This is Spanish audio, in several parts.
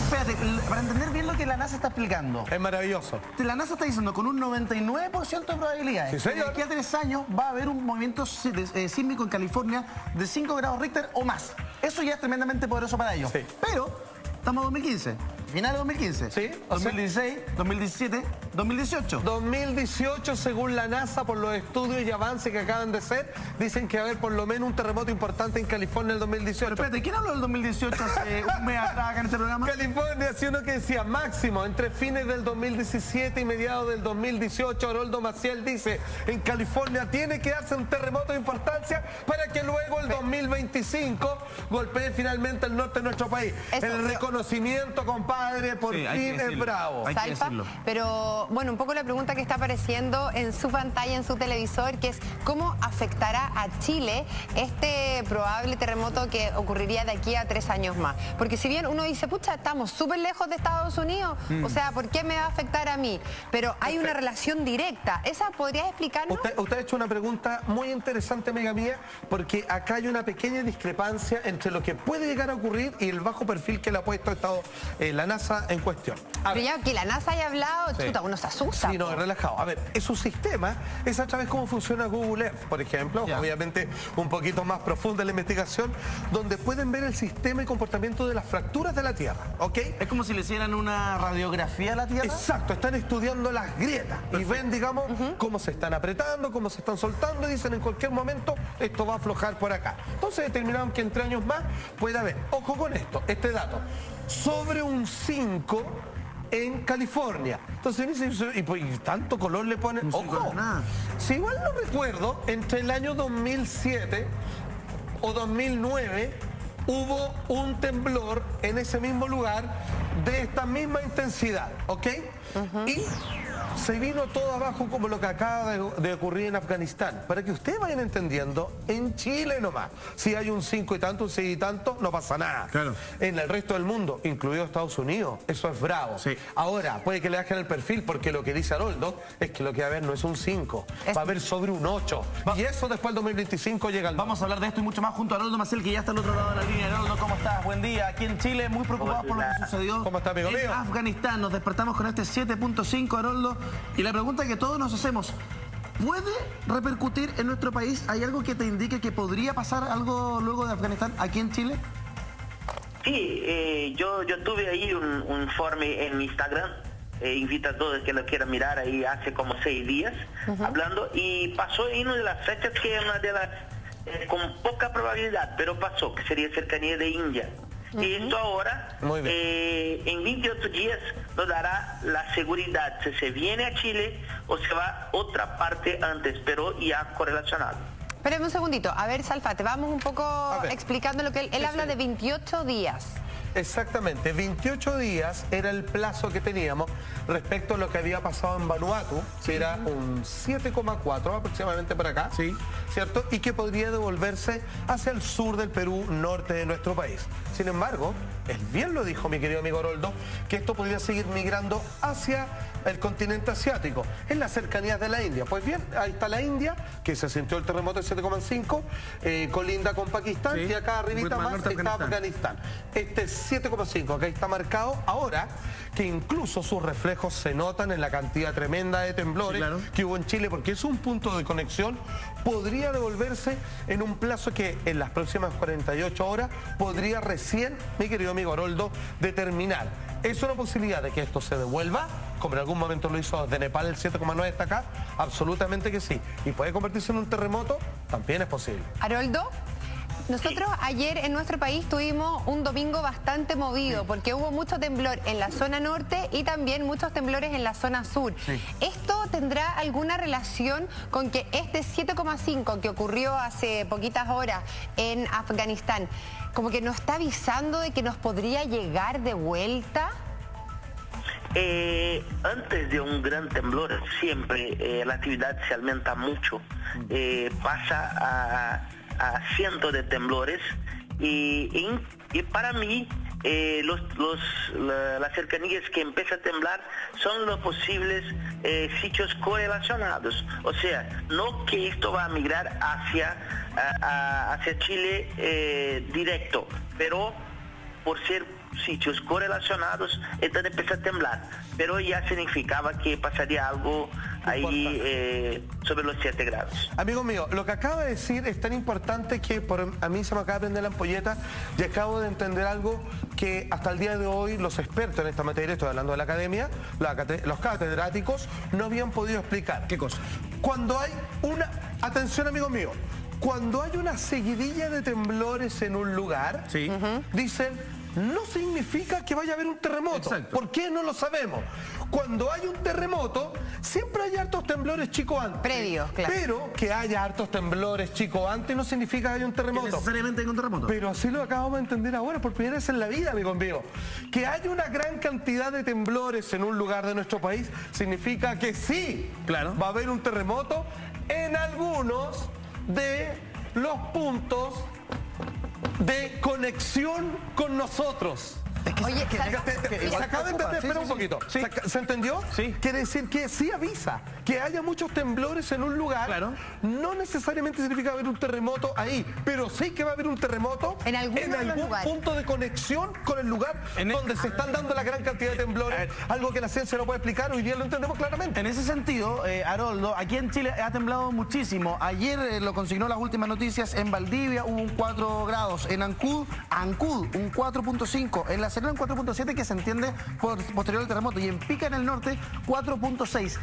espérate, para entender bien lo que la NASA está explicando. Es maravilloso. La NASA está diciendo con un 99% de probabilidades. Sí, señor. De aquí a 3 años va a haber un movimiento sísmico en California de 5 grados Richter o más. Eso ya es tremendamente poderoso para ellos. Sí. Pero estamos en 2015. Final de 2015. Sí. 2016, 2017, 2018. 2018, según la NASA, por los estudios y avances que acaban de hacer, dicen que va a haber por lo menos un terremoto importante en California en el 2018. Pero espérate, ¿quién habló del 2018 hace un mes atrás acá en este programa? California, sí, uno que decía máximo entre fines del 2017 y mediados del 2018. Haroldo Maciel dice, en California tiene que darse un terremoto de importancia para que luego el 2025 golpee finalmente el norte de nuestro país. Eso, el reconocimiento, compadre, por Sí, hay fin que es bravo. Hay que Salpa, decirlo. pero bueno, un poco la pregunta que está apareciendo en su pantalla, en su televisor, que es ¿cómo afectará a Chile este probable terremoto que ocurriría de aquí a 3 años más? Porque si bien uno dice, pucha, estamos súper lejos de Estados Unidos, o sea, ¿por qué me va a afectar a mí? Pero hay una relación directa. ¿Esa podrías explicarnos? Usted ha hecho una pregunta muy interesante, amiga mía, porque acá hay una pequeña discrepancia entre lo que puede llegar a ocurrir y el bajo perfil que le ha puesto la NASA en cuestión. Pero ya que la NASA haya hablado, Sí. chuta, uno se asusta. Sí, no, es relajado. A ver, su sistema es a través de cómo funciona Google Earth, por ejemplo, Ya. obviamente un poquito más profunda la investigación, donde pueden ver el sistema y comportamiento de las fracturas de la Tierra, ¿ok? Es como si le hicieran una radiografía a la Tierra. Exacto, están estudiando las grietas y ven, digamos, cómo se están apretando, cómo se están soltando y dicen en cualquier momento esto va a aflojar por acá. Entonces determinaron que en 3 años más puede haber, ojo con esto, este dato, sobre un 5 en California. Entonces dice, ¿y tanto color le ponen? Un 5 Ojo, no es nada. si igual no recuerdo, entre el año 2007 o 2009 hubo un temblor en ese mismo lugar de esta misma intensidad, ¿ok? Y se vino todo abajo como lo que acaba de ocurrir en Afganistán. Para que ustedes vayan entendiendo, en Chile nomás, si hay un 5 y tanto, un 6 y tanto, no pasa nada. Claro. En el resto del mundo, incluido Estados Unidos, eso es bravo. Sí. Ahora, puede que le bajen el perfil porque lo que dice Haroldo es que lo que va a haber no es un 5, va a haber sobre un 8. Y eso después del 2025 llega al... Vamos a hablar de esto y mucho más junto a Haroldo Maciel, que ya está al otro lado de la línea. Haroldo, ¿cómo estás? Buen día. Aquí en Chile, muy preocupados por lo que sucedió. ¿Cómo está, amigo en mío? Afganistán. Nos despertamos con este 7.5, Haroldo. Y la pregunta que todos nos hacemos, ¿puede repercutir en nuestro país? ¿Hay algo que te indique que podría pasar algo luego de Afganistán aquí en Chile? Sí, yo tuve ahí un informe en mi Instagram. Invito a todos que lo quieran mirar ahí hace como 6 días hablando, y pasó en una de las fechas que es una de las con poca probabilidad, pero pasó, que sería cercanía de India. Y esto ahora, Muy bien. en 28 días nos dará la seguridad si se viene a Chile o se va a otra parte antes, pero ya correlacionado. Espérame un segundito. A ver, Salfate, vamos un poco ver. explicando lo que él habla sí. de 28 días. Exactamente, 28 días era el plazo que teníamos respecto a lo que había pasado en Vanuatu, que era un 7,4 aproximadamente por acá, Sí. ¿cierto? Y que podría devolverse hacia el sur del Perú, norte de nuestro país. Sin embargo, él bien lo dijo mi querido amigo Haroldo, que esto podría seguir migrando hacia el continente asiático, en las cercanías de la India. Pues bien, ahí está la India, que se sintió el terremoto de 7,5, colinda con Pakistán, Sí. y acá arribita Un poquito más más norte, está Afganistán. Afganistán. Este es 7,5, que ahí está marcado ahora, que incluso sus reflejos se notan en la cantidad tremenda de temblores Sí, claro. que hubo en Chile, porque es un punto de conexión, podría devolverse en un plazo que en las próximas 48 horas podría recién, mi querido amigo Haroldo, determinar. ¿Es una posibilidad de que esto se devuelva, como en algún momento lo hizo desde Nepal el 7,9 hasta acá? Absolutamente que sí. ¿Y puede convertirse en un terremoto? También es posible. Haroldo, nosotros ayer en nuestro país tuvimos un domingo bastante movido porque hubo mucho temblor en la zona norte y también muchos temblores en la zona sur. Sí. ¿Esto tendrá alguna relación con que este 7,5 que ocurrió hace poquitas horas en Afganistán, como que nos está avisando de que nos podría llegar de vuelta? Antes de un gran temblor, siempre la actividad se aumenta mucho. Pasa a cientos de temblores y para mí las cercanías que empieza a temblar son los posibles sitios correlacionados. O sea, no que esto va a migrar hacia Chile directo, pero por ser sitios correlacionados, entonces empezó a temblar. Pero ya significaba que pasaría algo ahí sobre los 7 grados. Amigo mío, lo que acaba de decir es tan importante que a mí se me acaba de prender la ampolleta y acabo de entender algo que hasta el día de hoy los expertos en esta materia, estoy hablando de la academia, los catedráticos, no habían podido explicar. ¿Qué cosa? Cuando hay una... Atención, amigo mío. Cuando hay una seguidilla de temblores en un lugar, sí, dicen... No significa que vaya a haber un terremoto. Exacto. ¿Por qué? No lo sabemos. Cuando hay un terremoto, siempre hay hartos temblores chicos antes. Previos, claro. Pero que haya hartos temblores chicos antes no significa que haya un terremoto. Necesariamente hay un terremoto. Pero así lo acabamos de entender ahora, por primera vez en la vida, amigo mío. Que haya una gran cantidad de temblores en un lugar de nuestro país significa que sí, claro, va a haber un terremoto en algunos de los puntos de conexión con nosotros. Oye, Se acaba de entender, espera un poquito. Sí. ¿Se entendió? Sí. Quiere decir que sí avisa que haya muchos temblores en un lugar. Claro. No necesariamente significa haber un terremoto ahí, pero sí que va a haber un terremoto en algún punto de conexión con el lugar donde se están dando la gran cantidad de temblores. Algo que la ciencia no puede explicar, hoy día lo entendemos claramente. En ese sentido, Haroldo, aquí en Chile ha temblado muchísimo. Ayer lo consignó las últimas noticias, en Valdivia hubo un 4 grados, en Ancud un 4.5, en La Serena un 4.7 que se entiende posterior al terremoto, y en Pica, en el norte, 4.6.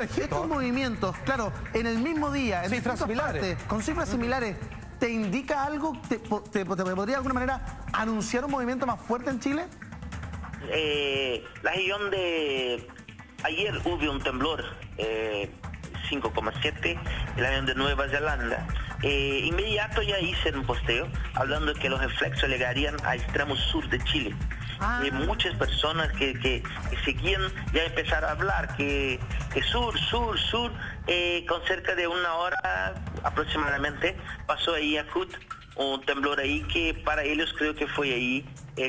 Estos movimientos, claro, en el mismo día, en cifras similares, con cifras similares, ¿te indica algo? ¿Te podría de alguna manera anunciar un movimiento más fuerte en Chile? La región de... Ayer hubo un temblor 5,7 en la región de Nueva Zelanda. Inmediato ya hice un posteo hablando de que los reflexos llegarían al extremo sur de Chile. Muchas personas que seguían ya empezaron a hablar que sur, con cerca de una hora aproximadamente pasó ahí a Cut un temblor ahí que para ellos creo que fue ahí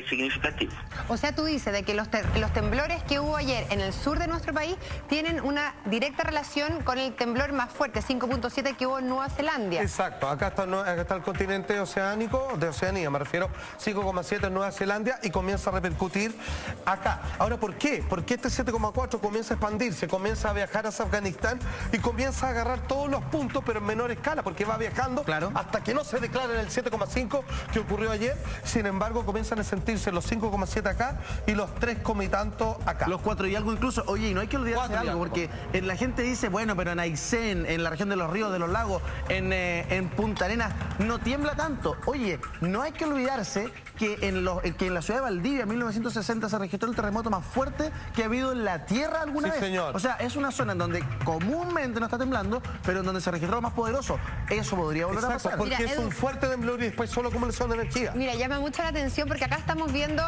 significativo. O sea, tú dices de que los temblores que hubo ayer en el sur de nuestro país tienen una directa relación con el temblor más fuerte, 5.7, que hubo en Nueva Zelanda. Exacto, acá está el continente oceánico, de Oceanía, me refiero, 5,7 en Nueva Zelanda y comienza a repercutir acá. Ahora, ¿por qué? Porque este 7,4 comienza a expandirse, comienza a viajar hacia Afganistán y comienza a agarrar todos los puntos, pero en menor escala, porque va viajando hasta que no se declara en el 7,5 que ocurrió ayer. Sin embargo, comienzan a sentirse los 5,7 acá y los 3 y tanto acá. Los 4 y algo incluso. Oye, y no hay que olvidarse de algo, porque la gente dice, bueno, pero en Aysén, en la región de los ríos, de los lagos, en Punta Arenas, no tiembla tanto. Oye, no hay que olvidarse que en la ciudad de Valdivia, en 1960, se registró el terremoto más fuerte que ha habido en la Tierra alguna vez. Señor. O sea, es una zona en donde comúnmente no está temblando, pero en donde se registró lo más poderoso. Eso podría volver a pasar. Porque mira, es un fuerte temblor y después solo acumulación de energía. Mira, llama mucho la atención porque acá estamos viendo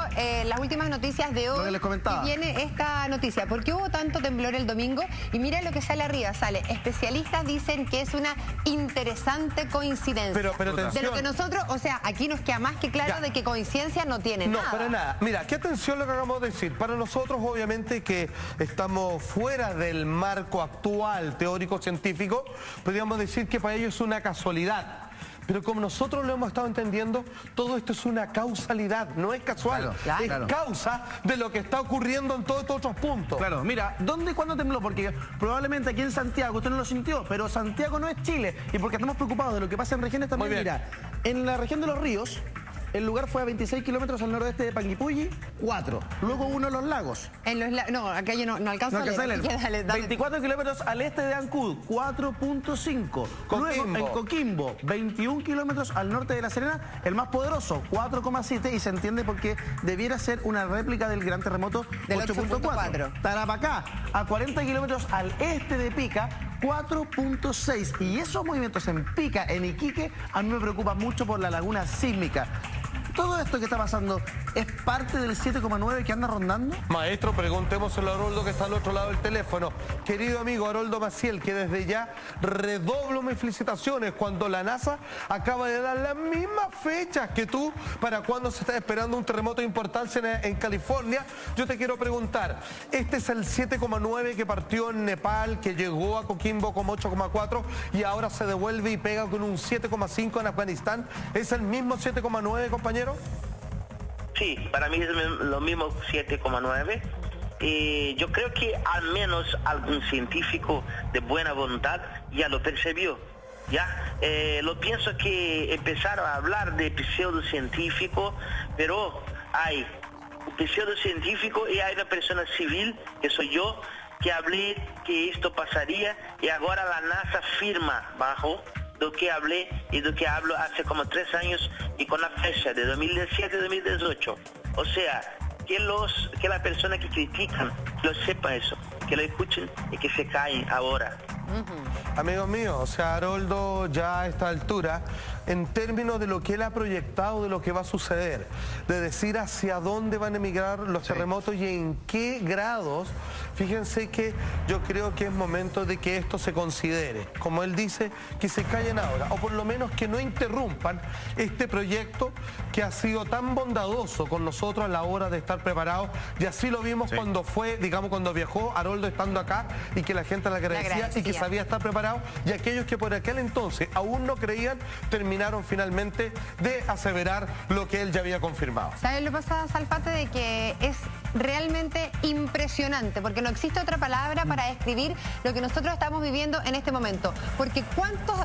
las últimas noticias de hoy. Lo que les comentaba. Y viene esta noticia. ¿Por qué hubo tanto temblor el domingo? Y mira lo que sale arriba. Sale, especialistas dicen que es una interesante coincidencia. Pero atención. De lo que nosotros, o sea, aquí nos queda más que claro de que coincidencia no tiene nada. No, para nada. Mira, qué atención lo que acabamos de decir. Para nosotros, obviamente, que estamos fuera del marco actual teórico-científico, podríamos decir que para ellos es una casualidad. Pero como nosotros lo hemos estado entendiendo, todo esto es una causalidad, no es casual. Es causa de lo que está ocurriendo en todos estos otros puntos. Claro, mira, ¿dónde y cuándo tembló? Porque probablemente aquí en Santiago usted no lo sintió, pero Santiago no es Chile. Y porque estamos preocupados de lo que pasa en regiones también. Mira, en la región de los ríos, el lugar fue a 26 kilómetros al nordeste de Panguipulli, 4. Luego uno en los lagos. No, acá yo no alcanzo a leer. Dale. 24 kilómetros al este de Ancud, 4.5. Luego en Coquimbo, 21 kilómetros al norte de La Serena, el más poderoso, 4,7. Y se entiende porque debiera ser una réplica del gran terremoto del 8.4. Tarapacá, a 40 kilómetros al este de Pica, 4.6. Y esos movimientos en Pica, en Iquique, a mí me preocupa mucho por la laguna sísmica. ¿Todo esto que está pasando es parte del 7,9 que anda rondando? Maestro, preguntémoselo a Haroldo, que está al otro lado del teléfono. Querido amigo Haroldo Maciel, que desde ya redoblo mis felicitaciones cuando la NASA acaba de dar las mismas fechas que tú para cuando se está esperando un terremoto de importancia en California. Yo te quiero preguntar, este es el 7,9 que partió en Nepal, que llegó a Coquimbo como 8,4 y ahora se devuelve y pega con un 7,5 en Afganistán. ¿Es el mismo 7,9, compañero? Sí, para mí es lo mismo 7,9. Yo creo que al menos algún científico de buena voluntad ya lo percibió. Ya, lo pienso que empezaron a hablar de pseudocientífico, pero hay un pseudocientífico y hay una persona civil, que soy yo, que hablé que esto pasaría y ahora la NASA firma bajo lo que hablé y lo que hablo hace como 3 años y con la fecha de 2017-2018. O sea, que las personas que critican lo sepan eso, que lo escuchen y que se caen ahora. Amigos míos, o sea, Haroldo ya a esta altura, en términos de lo que él ha proyectado, de lo que va a suceder, de decir hacia dónde van a emigrar los terremotos y en qué grados, fíjense que yo creo que es momento de que esto se considere, como él dice, que se callen ahora, o por lo menos que no interrumpan este proyecto que ha sido tan bondadoso con nosotros a la hora de estar preparados, y así lo vimos cuando fue, digamos, cuando viajó Haroldo estando acá y que la gente le agradecía y que sabía estar preparado, y aquellos que por aquel entonces aún no creían, terminaron finalmente de aseverar lo que él ya había confirmado. ¿Sabes lo que pasa, Salfate? De que es realmente impresionante, porque no existe otra palabra para describir lo que nosotros estamos viviendo en este momento. Porque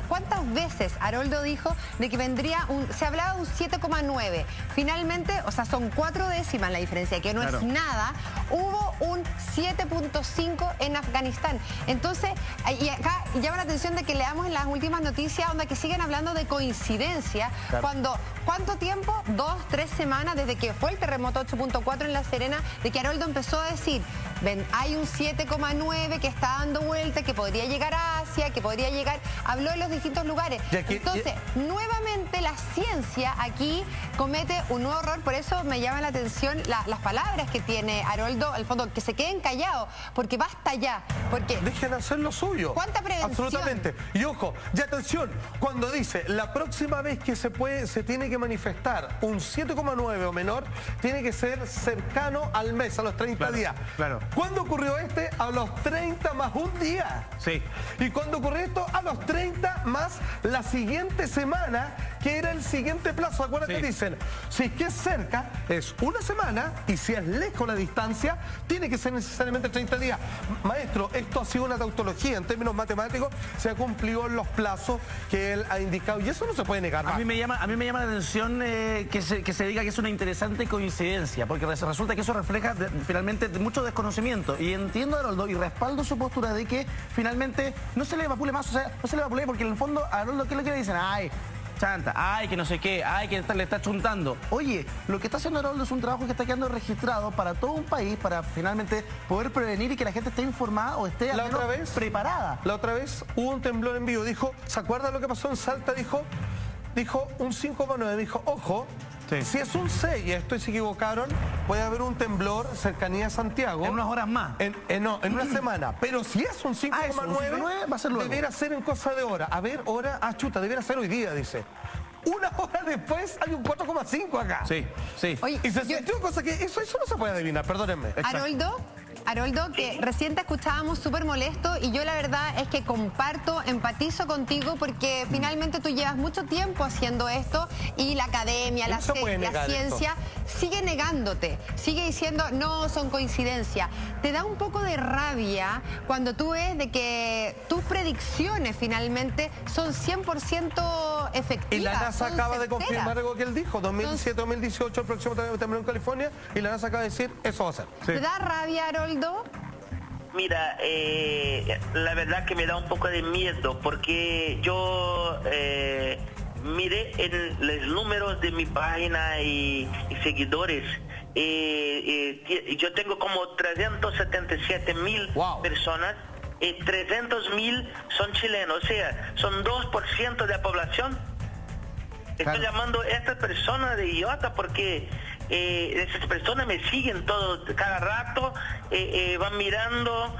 ¿cuántas veces Haroldo dijo de que vendría se hablaba de un 7,9? Finalmente, o sea, son 4 décimas la diferencia, que no es nada. Hubo un 7,5 en Afganistán. Entonces, y acá llama la atención de que leamos en las últimas noticias donde que siguen hablando de coincidencia, cuando ¿cuánto tiempo? 2, 3 semanas desde que fue el terremoto 8,4 en La Serena, de que Haroldo empezó a decir, ven, hay un 7,9 que está dando vuelta, que podría llegar a Asia, que podría llegar, habló de los distintos lugares. Entonces, nuevamente la ciencia aquí comete un nuevo error, por eso me llama la atención las palabras que tiene Haroldo, al fondo, que se queden callados, porque basta ya, porque... Dejen hacer lo suyo. ¿Cuánta prevención? Absolutamente. Y ojo, y atención, cuando dice, la próxima vez que se tiene que manifestar un 7,9 o menor, tiene que ser cercano al mes, a los 30 días. Claro. ¿Cuándo ocurrió este? A los 30 más un día. Sí. ¿Y cuándo ocurrió esto? A los 30 más la siguiente semana, que era el siguiente plazo. Acuérdate que dicen, si es que es cerca, es una semana, y si es lejos la distancia, tiene que ser necesariamente 30 días. Maestro, esto ha sido una tautología. En términos matemáticos, se ha cumplido los plazos que él ha indicado, y eso no se puede negar. A mí me llama la atención que se diga que es una interesante coincidencia, porque resulta que eso refleja finalmente mucho desconocimiento. Y entiendo a Haroldo y respaldo su postura de que finalmente no se le vapule más, o sea, no se le vapule porque en el fondo a Haroldo, ¿qué es lo que le dicen? Ay, chanta, ay, que no sé qué, ay, que le está chuntando. Oye, lo que está haciendo Haroldo es un trabajo que está quedando registrado para todo un país, para finalmente poder prevenir y que la gente esté informada o esté al menos preparada. La otra vez hubo un temblor en vivo, dijo, ¿se acuerda lo que pasó en Salta? Dijo un 5,9, dijo, ojo, si es un 6 y esto se equivocaron, puede haber un temblor cercanía a Santiago. En unas horas más. No, en una semana. Pero si es un 5,9, va a ser luego. Debería ser en cosa de hora. A ver, hora, chuta, debería ser hoy día, dice. Una hora después hay un 4,5 acá. Sí. Oye, y se sintió cosa que eso no se puede adivinar, perdónenme. Haroldo, que recién te escuchábamos súper molesto y yo la verdad es que comparto, empatizo contigo porque finalmente tú llevas mucho tiempo haciendo esto y la academia, la ciencia sigue negándote, sigue diciendo no, son coincidencias. Te da un poco de rabia cuando tú ves de que tus predicciones finalmente son 100% efectivas. Y la NASA acaba de confirmar algo que él dijo, 2017-2018 el próximo temblor en California, y la NASA acaba de decir, eso va a ser. ¿Te da rabia, Haroldo? Mira, la verdad que me da un poco de miedo porque yo miré en los números de mi página y seguidores. Yo tengo como 377,000 personas y 300,000 son chilenos, o sea, son 2% de la población. Estoy llamando a estas personas de idiota porque esas personas me siguen cada rato, van mirando.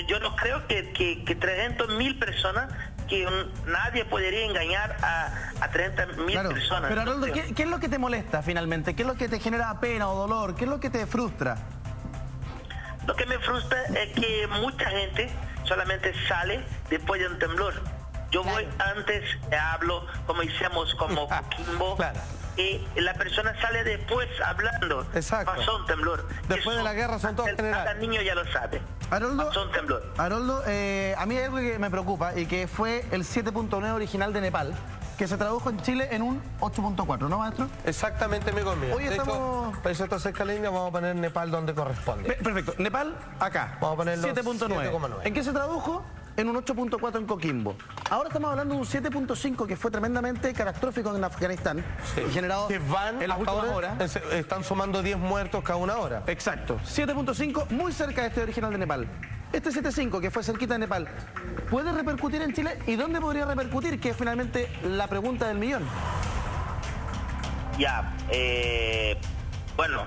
Yo no creo que 300,000 personas, que nadie podría engañar a 30,000 personas. Pero Haroldo, ¿qué es lo que te molesta finalmente? ¿Qué es lo que te genera pena o dolor? ¿Qué es lo que te frustra? Lo que me frustra es que mucha gente solamente sale después de un temblor. Yo voy antes, hablo como hicimos como Coquimbo, y la persona sale después hablando. Exacto. Pasó un temblor. Después de la guerra son todos generales. Cada niño ya lo sabe. Pasó un temblor. Haroldo, a mí hay algo que me preocupa y que fue el 7.9 original de Nepal, que se tradujo en Chile en un 8.4, ¿no, maestro? Exactamente, amigo mío. Hoy estamos... Para eso esta escalera vamos a poner Nepal donde corresponde. Perfecto. Nepal, acá. Vamos a ponerlo 7.9. ¿En qué se tradujo? En un 8.4 en Coquimbo. Ahora estamos hablando de un 7.5 que fue tremendamente catastrófico en Afganistán. Sí. Generado que van en las últimas horas. Están sumando 10 muertos cada una hora. Exacto. 7.5, muy cerca de este original de Nepal. Este 7.5, que fue cerquita de Nepal, ¿puede repercutir en Chile? ¿Y dónde podría repercutir? Que es finalmente la pregunta del millón. Ya, bueno,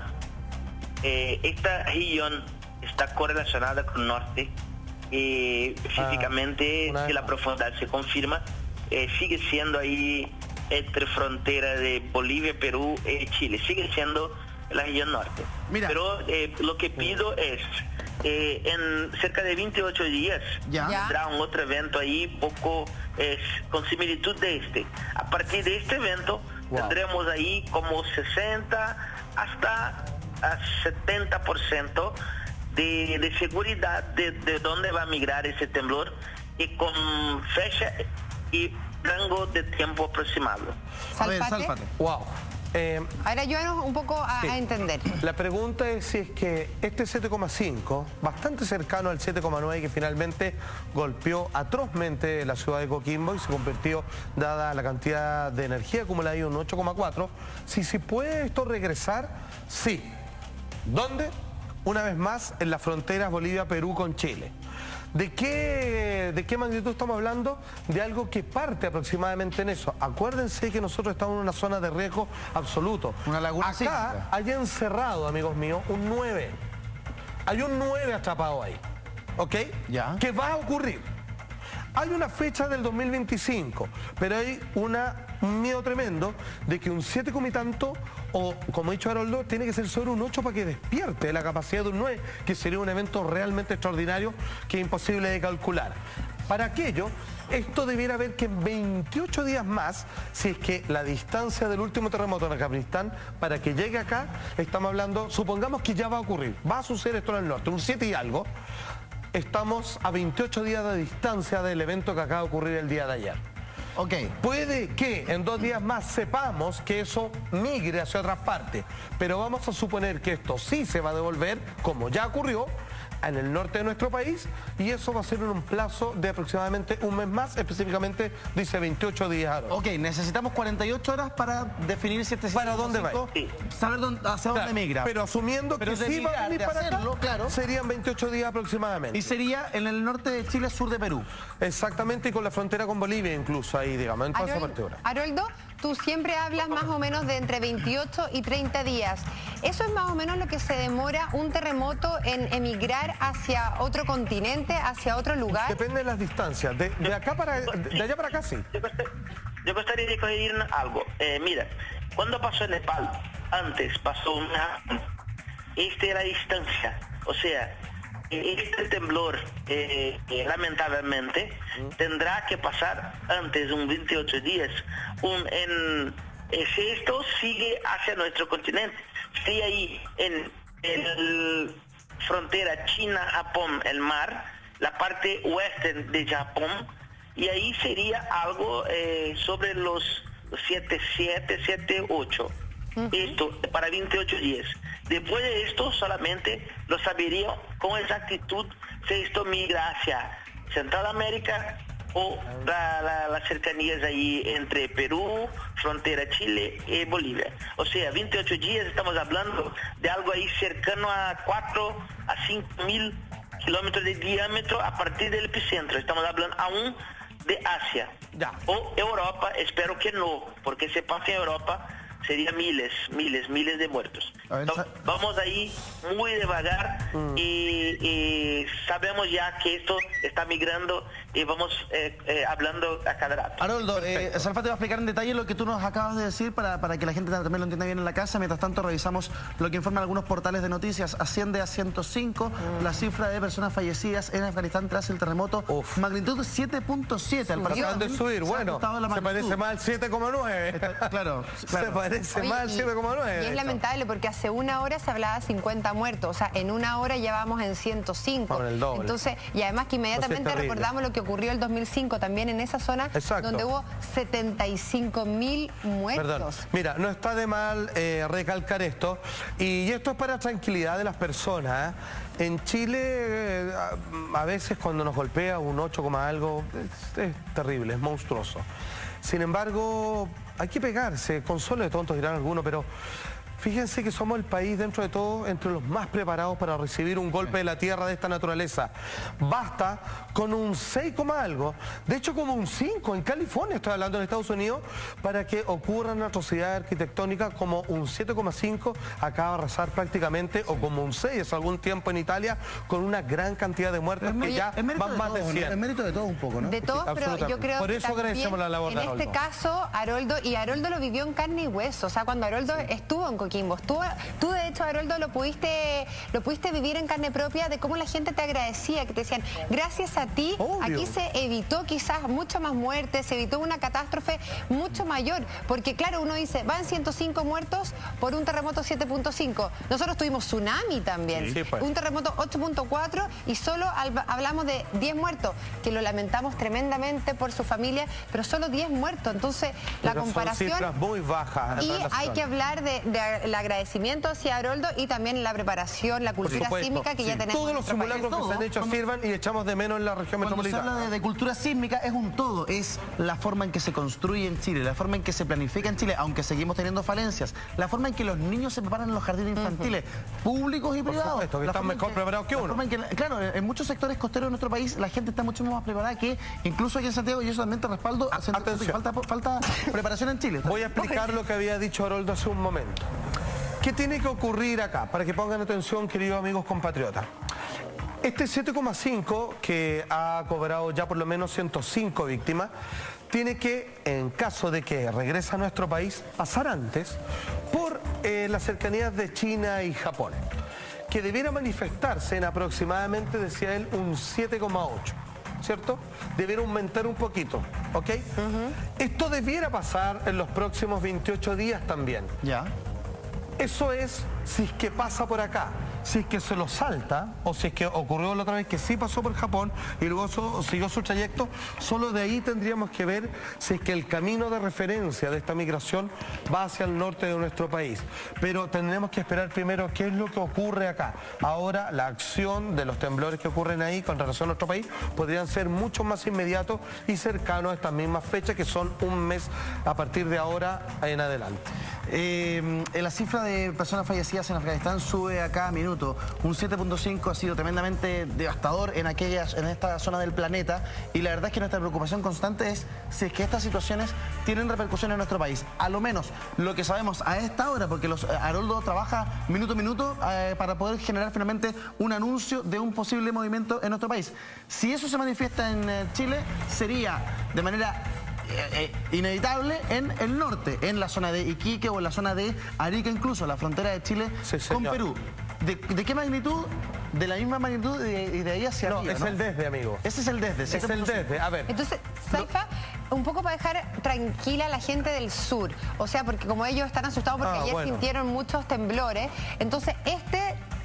esta región está correlacionada con el norte. Específicamente, si la profundidad se confirma, sigue siendo ahí entre frontera de Bolivia, Perú y Chile. Sigue siendo la región norte. Mira. Pero lo que pido es, en cerca de 28 días, tendrá un otro evento ahí poco con similitud de este. A partir de este evento, tendremos ahí como 60 hasta 70% de seguridad de dónde va a migrar ese temblor y con fecha y rango de tiempo aproximado. A ver, Sálfate. Wow. Ahora ayúdanos un poco a entender. La pregunta es si es que este 7,5, bastante cercano al 7,9 que finalmente golpeó atrozmente la ciudad de Coquimbo y se convirtió, dada la cantidad de energía acumulada, en un 8,4, si puede esto regresar, sí. ¿Dónde? Una vez más en las fronteras Bolivia-Perú con Chile. ¿De qué magnitud estamos hablando? De algo que parte aproximadamente en eso. Acuérdense que nosotros estamos en una zona de riesgo absoluto. Una laguna acá sísmica. hay encerrado, amigos míos, un 9. Hay un 9 atrapado ahí. ¿Ok? Ya. ¿Qué va a ocurrir? Hay una fecha del 2025, pero hay un miedo tremendo de que un 7 como y tanto, o como ha dicho Haroldo, tiene que ser sobre un 8 para que despierte la capacidad de un 9, que sería un evento realmente extraordinario que es imposible de calcular. Para aquello, esto debiera haber que en 28 días más, si es que la distancia del último terremoto en Afganistán, para que llegue acá, estamos hablando, supongamos que ya va a ocurrir, va a suceder esto en el norte, un 7 y algo. Estamos a 28 días de distancia del evento que acaba de ocurrir el día de ayer. Ok. Puede que en 2 días más sepamos que eso migre hacia otras partes, pero vamos a suponer que esto sí se va a devolver, como ya ocurrió, en el norte de nuestro país, y eso va a ser en un plazo de aproximadamente un mes más, específicamente dice 28 días. Ok, necesitamos 48 horas para definir si este ¿Para dónde va? Saber hacia dónde migra. Pero asumiendo que sí va a venir para hacerlo, acá, claro. serían 28 días aproximadamente. Y sería en el norte de Chile, sur de Perú. Exactamente, y con la frontera con Bolivia incluso, ahí digamos, en toda esa parte ahora. Haroldo, tú siempre hablas más o menos de entre 28 y 30 días. ¿Eso es más o menos lo que se demora un terremoto en emigrar hacia otro continente, hacia otro lugar? Depende de las distancias. De allá para acá, sí. Yo gostaria de corregir algo. Mira, cuando pasó en Nepal, antes pasó esta era la distancia. O sea, este temblor, lamentablemente, tendrá que pasar antes de un 28 días. Si esto sigue hacia nuestro continente, si ahí en el frontera China-Japón, el mar, la parte oeste de Japón, y ahí sería algo sobre los 7,7, 7,8. Esto para 28 días. Después de esto solamente lo sabería con exactitud si esto migra hacia Central América o las cercanías ahí entre Perú, frontera Chile y Bolivia. O sea, 28 días estamos hablando de algo ahí cercano a 4 a 5 mil kilómetros de diámetro a partir del epicentro. Estamos hablando aún de Asia. Ya. O Europa, espero que no, porque si pasa en Europa sería miles de muertos. Entonces, vamos ahí muy devagar y sabemos ya que esto está migrando y vamos hablando a cada rato. Haroldo, Sálfate va a explicar en detalle lo que tú nos acabas de decir para que la gente también lo entienda bien en la casa. Mientras tanto, revisamos lo que informan algunos portales de noticias. Asciende a 105 la cifra de personas fallecidas en Afganistán tras el terremoto. Magnitud 7.7. Al parecer acaban de subir, bueno, se parece más al 7,9. Claro. Se parece parece Oye, mal 7,9. Y es lamentable porque hace una hora se hablaba de 50 muertos, o sea, en una hora ya vamos en 105. Con el doble. Entonces, y además que inmediatamente recordamos lo que ocurrió el 2005 también en esa zona, donde hubo 75.000 muertos. Perdón. Mira, no está de mal recalcar esto, y esto es para tranquilidad de las personas. En Chile, a veces cuando nos golpea un 8, algo, es terrible, es monstruoso. Sin embargo, hay que pegarse, consuelo de tontos dirán algunos, pero fíjense que somos el país, dentro de todo, entre los más preparados para recibir un golpe de la tierra de esta naturaleza. Basta con un 6, algo, de hecho como un 5 en California, estoy hablando en Estados Unidos, para que ocurran atrocidades arquitectónicas como un 7,5 acaba de arrasar prácticamente, o como un 6 hace algún tiempo en Italia, con una gran cantidad de muertos que ya van más de 100. Es mérito de todo un poco, ¿no? De todos, pero yo creo por eso que agradecemos la labor de en este caso, Haroldo lo vivió en carne y hueso, o sea, cuando Haroldo estuvo en Coquimbo, tú de hecho, Haroldo, lo pudiste vivir en carne propia, de cómo la gente te agradecía, que te decían, gracias a ti, aquí se evitó quizás mucho más muertes, se evitó una catástrofe mucho mayor, porque claro, uno dice, van 105 muertos por un terremoto 7.5, nosotros tuvimos tsunami también, un terremoto 8.4 y solo hablamos de 10 muertos, que lo lamentamos tremendamente por su familia, pero solo 10 muertos, entonces la comparación... Son cifras muy bajas. Y hay que hablar del agradecimiento hacia Haroldo y también la preparación, la cultura sísmica que ya tenemos. Todos los simulacros que se han hecho sirvan y echamos de menos en la región metropolitana. Cuando se habla de cultura sísmica es un todo, es la forma en que se construye en Chile, la forma en que se planifica en Chile, aunque seguimos teniendo falencias, la forma en que los niños se preparan en los jardines infantiles, públicos y privados. Por supuesto, que están mejor preparados que uno. Claro, en muchos sectores costeros de nuestro país la gente está mucho más preparada que incluso aquí en Santiago, y eso también te respaldo, falta preparación en Chile. Voy a explicar lo que había dicho Haroldo hace un momento. ¿Qué tiene que ocurrir acá? Para que pongan atención, queridos amigos compatriotas. Este 7,5, que ha cobrado ya por lo menos 105 víctimas, tiene que, en caso de que regrese a nuestro país, pasar antes por las cercanías de China y Japón, que debiera manifestarse en aproximadamente, decía él, un 7,8. ¿Cierto? Debiera aumentar un poquito, ¿ok? Esto debiera pasar en los próximos 28 días también. Ya. Eso es si es que pasa por acá. Si es que se lo salta, o si es que ocurrió la otra vez que sí pasó por Japón y luego siguió su trayecto, solo de ahí tendríamos que ver si es que el camino de referencia de esta migración va hacia el norte de nuestro país. Pero tendremos que esperar primero qué es lo que ocurre acá. Ahora, la acción de los temblores que ocurren ahí con relación a nuestro país podrían ser mucho más inmediatos y cercanos a estas mismas fechas, que son un mes a partir de ahora en adelante. La cifra de personas fallecidas en Afganistán sube a cada minuto. Un 7.5 ha sido tremendamente devastador en esta zona del planeta, y la verdad es que nuestra preocupación constante es si es que estas situaciones tienen repercusiones en nuestro país. A lo menos lo que sabemos a esta hora, porque Haroldo trabaja minuto a minuto para poder generar finalmente un anuncio de un posible movimiento en nuestro país. Si eso se manifiesta en Chile, sería de manera inevitable en el norte, en la zona de Iquique o en la zona de Arica, incluso la frontera de Chile con Perú. ¿De qué magnitud? De la misma magnitud y de ahí hacia arriba, es el desde, amigo. Ese es el desde. Es el desde, a ver. Entonces, Saifa, un poco para dejar tranquila a la gente del sur, o sea, porque como ellos están asustados porque ayer sintieron muchos temblores, entonces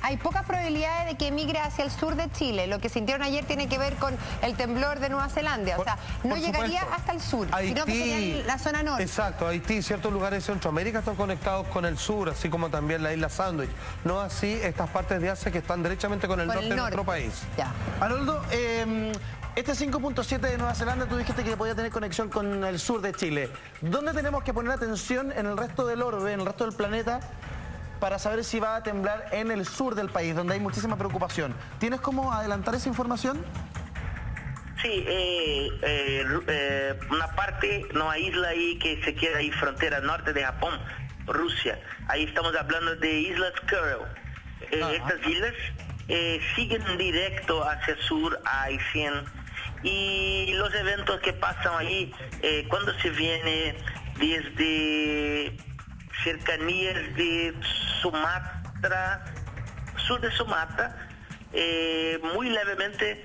hay pocas probabilidades de que emigre hacia el sur de Chile. Lo que sintieron ayer tiene que ver con el temblor de Nueva Zelanda. O sea, no llegaría hasta el sur, sino que sería en la zona norte. Exacto, Haití y ciertos lugares de Centroamérica están conectados con el sur, así como también la isla Sándwich. No así estas partes de Asia que están derechamente con el norte de nuestro país. Ya. Haroldo, este 5.7 de Nueva Zelanda, tú dijiste que podía tener conexión con el sur de Chile. ¿Dónde tenemos que poner atención en el resto del orbe, en el resto del planeta, para saber si va a temblar en el sur del país, donde hay muchísima preocupación? ¿Tienes cómo adelantar esa información? Sí, una parte, una isla ahí que se queda ahí frontera norte de Japón, Rusia. Ahí estamos hablando de Islas Kuril. Estas islas siguen directo hacia sur, a Aisén. Y los eventos que pasan ahí, cuando se viene desde cercanías de Sumatra, sur de Sumatra, muy levemente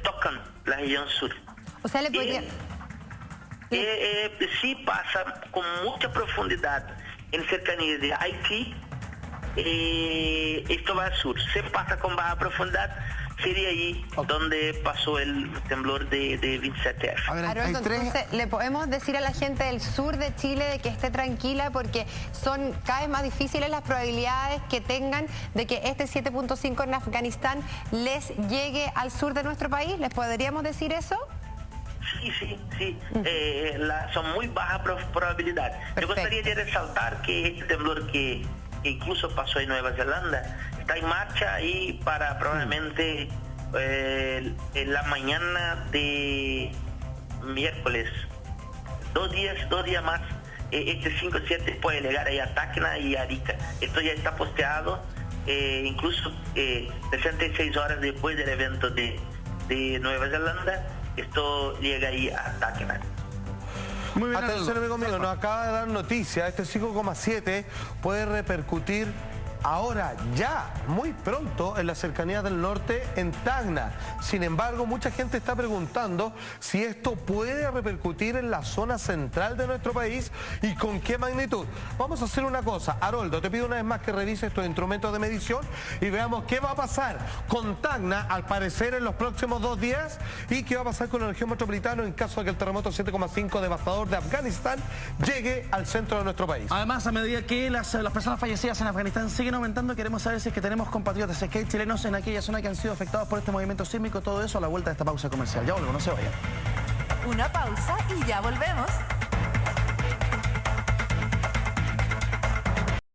tocan la región sur. O sea, le podría... Sí pasa con mucha profundidad en cercanía de Haití. Esto va al sur, se pasa con baja profundidad, sería ahí donde pasó el temblor de 27F. A ver, hay Haroldo, tres... entonces, ¿le podemos decir a la gente del sur de Chile de que esté tranquila porque son cada vez más difíciles las probabilidades que tengan de que este 7.5 en Afganistán les llegue al sur de nuestro país? ¿Les podríamos decir eso? Sí. Son muy bajas probabilidades. Yo gustaría de resaltar que este temblor que incluso pasó en Nueva Zelanda está en marcha y para probablemente en la mañana de miércoles, dos días más, este 5-7 puede llegar ahí a Tacna y Arica. Esto ya está posteado, incluso 66 horas después del evento de Nueva Zelanda, esto llega ahí a Tacna. Muy bien, Atención, amigo mío, nos acaba de dar noticia, este 5,7 puede repercutir ahora, ya, muy pronto, en la cercanía del norte, en Tacna. Sin embargo, mucha gente está preguntando si esto puede repercutir en la zona central de nuestro país y con qué magnitud. Vamos a hacer una cosa. Haroldo, te pido una vez más que revises estos instrumentos de medición y veamos qué va a pasar con Tacna, al parecer, en los próximos 2 días, y qué va a pasar con la región metropolitana en caso de que el terremoto 7,5 devastador de Afganistán llegue al centro de nuestro país. Además, a medida que las personas fallecidas en Afganistán siguen aumentando, queremos saber si es que tenemos compatriotas, si es que hay chilenos en aquella zona que han sido afectados por este movimiento sísmico, todo eso a la vuelta de esta pausa comercial. Ya volvemos, no se vayan. Una pausa y ya volvemos.